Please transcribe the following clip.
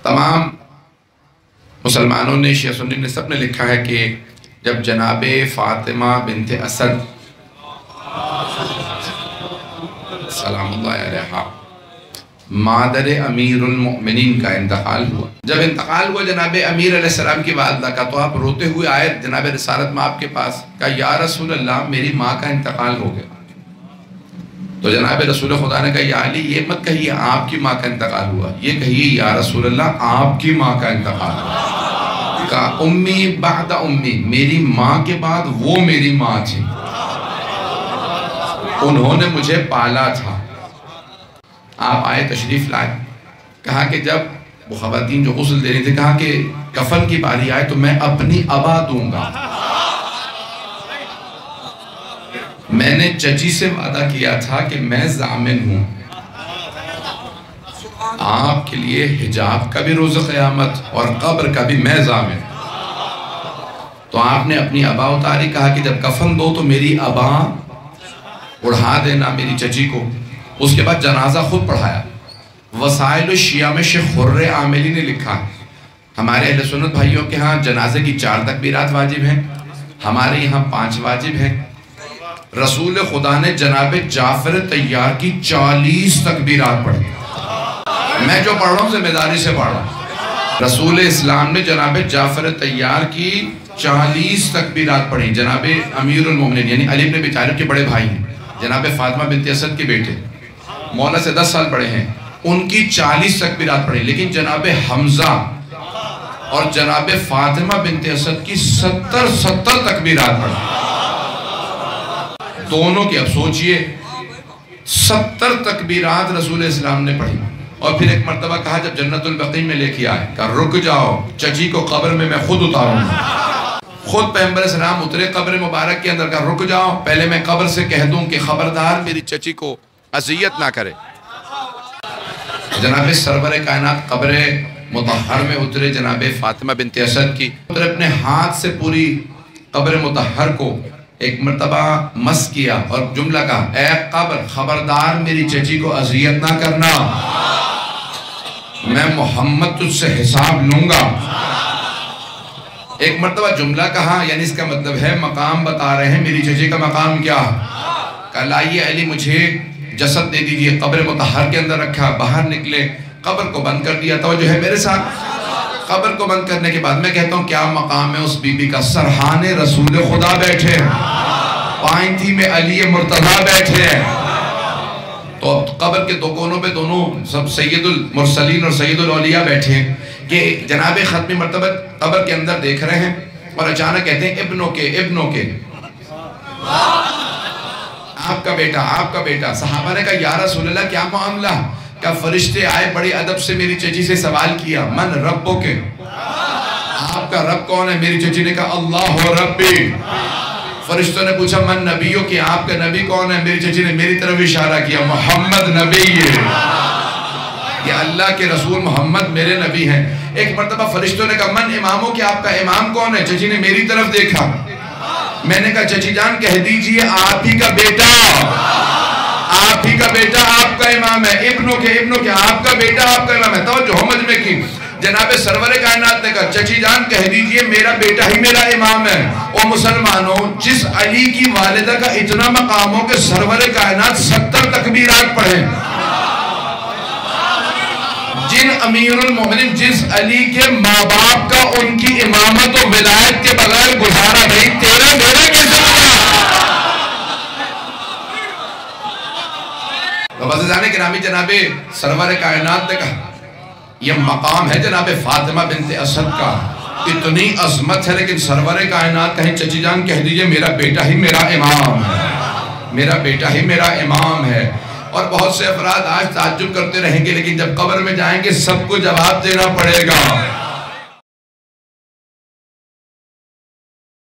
تمام مسلمانوں نے، شیعہ سنی نے، سب نے لکھا ہے کہ جب جناب فاطمہ بنت اسد سلام اللہ علیہا مادر امیر المؤمنین کا انتقال ہوا، جب انتقال ہوا جناب امیر علیہ السلام کی والدہ کا، تو آپ روتے ہوئے آئے جناب رسالت میں آپ کے پاس، کہا یا رسول اللہ میری ماں کا انتقال ہو گیا۔ تو جناب رسول خدا نے کہا یا علی یہ مت کہیے آپ کی ماں کا انتقال ہوا، یہ کہیے یا رسول اللہ آپ کی ماں کا انتقال ہوا۔ کہا امی بعد امی، میری ماں کے بعد وہ میری ماں تھی، انہوں نے مجھے پالا تھا۔ آپ آئے تشریف لائے، کہا کہ جب وہ خواتین جو غسل دے رہی تھی، کہا کہ کفن کی باری آئے تو میں اپنی ابا دوں گا۔ میں نے چچی سے وعدہ کیا تھا کہ میں ضامن ہوں آپ کے لیے حجاب کا بھی روز قیامت اور قبر کا بھی میں ضامن۔ تو آپ نے اپنی ابا اتاری، کہا کہ جب کفن دو تو میری ابا اڑھا دینا میری چچی کو۔ اس کے بعد جنازہ خود پڑھایا۔ وسائل الشیعہ میں شیخ خر عاملی نے لکھا، ہمارے اہل سنت بھائیوں کے ہاں جنازے کی 4 تکبیرات واجب ہیں، ہمارے یہاں 5 واجب ہیں۔ رسول خدا نے جناب جعفر طیار کی 40 تکبیرات پڑھی۔ میں جو پڑھ رہا ہوں ذمہ داری سے پڑھ رہا ہوں۔ رسول اسلام نے جناب جعفر طیار کی 40 تکبیرات پڑھی۔ جناب امیر المومنین یعنی علی بن ابی طالب کے بڑے بھائی ہیں، جناب فاطمہ بنت اسد کے بیٹے، مولا سے 10 سال بڑے ہیں، ان کی 40 تکبیرات پڑھی۔ لیکن جناب حمزہ اور جناب فاطمہ بنت اسد کی 70 تکبیرات پڑھی دونوں کی۔ اب سوچئے 70 تکبیرات رسول اسلام نے پڑھی۔ اور پھر ایک مرتبہ کہا جب جنت البقیع میں لے کے آئے، کہا رک جاؤ، چچی کو قبر میں خود اتاروں گا۔ خود پیغمبر اسلام اترے قبر مبارک کے اندر، کہا رک جاؤ، پہلے میں قبر سے کہہ دوں کہ خبردار میری چچی کو اذیت نہ کرے۔ جناب سرور کائنات قبر مطہر میں اترے، جناب فاطمہ بنت اسد کی، اپنے ہاتھ سے پوری قبر مطہر کو ایک مرتبہ مس کیا اور جملہ کہا اے قبر خبردار میری چچی کو اذیت نہ کرنا، میں محمد تجھ سے حساب لوں گا۔ ایک مرتبہ جملہ کہا، یعنی اس کا مطلب ہے مقام بتا رہے ہیں میری چچی کا مقام کیا۔ کہا لائیے علی مجھے جسد دے دیجئے، قبر مطہر کے اندر رکھا، باہر نکلے، قبر کو بند کر دیا۔ توجہ ہے میرے ساتھ؟ قبر کو بند کرنے کے بعد میں کہتا ہوں کیا مقام ہے اس بی بی کا؟ سرحان رسول خدا بیٹھے ہیں، پائنتھی میں علی مرتضیٰ بیٹھے ہیں۔ تو اب قبر کے دو کونوں پہ دونوں سب سید المرسلین اور سید الاولیاء بیٹھے ہیں کہ جناب ختمی مرتبہ قبر کے اندر دیکھ رہے ہیں، اور اچانک کہتے ہیں ابنوں کے آپ کا بیٹا۔ صحابہ نے کہا یا رسول اللہ کیا معاملہ؟ کہ فرشتے آئے بڑی ادب سے میری چچی سے سوال کیا من ربو کے، آپ کا رب کون ہے؟ میری چچی نے کہا اللہ ربی۔ فرشتوں نے پوچھا من نبیوں کے، آپ کا نبی کون ہے؟ میری چچی نے میری طرف اشارہ کیا محمد نبی ہے، کہ اللہ کے رسول محمد میرے نبی ہیں۔ ایک مرتبہ فرشتوں نے کہا من اماموں کے، آپ کا امام کون ہے؟ چچی نے میری طرف دیکھا، میں نے کہا چچی جان کہہ دیجئے آپ ہی کا بیٹا آپ کا امام ہے۔ ابنوں کے آپ کا بیٹا آپ کا امام ہے۔ توجہ مجھ میں کی، جناب سرور کائنات نے کہا چچی جان کہہ دیجئے میرا بیٹا ہی میرا امام ہے۔ او مسلمانوں، جس علی کی والدہ کا اتنا مقام ہو کہ سرور کائنات 70 تکبیرات پڑھیں، جن امیر المومنین جس علی کے ماں باپ کا ان کی امامت و ولایت کے بغیر گزارا نہیں، تیرا میرا کیسے ہوگا؟ عزیزان گرامی، جناب سرور کائنات نے کہا یہ مقام ہے جناب فاطمہ بنت اسد کا، اتنی عظمت ہے، لیکن سرور کائنات کہیں چچی جان کہہ دیجئے میرا بیٹا ہی میرا امام ہے۔ اور بہت سے افراد آج تعجب کرتے رہیں گے، لیکن جب قبر میں جائیں گے سب کو جواب دینا پڑے گا۔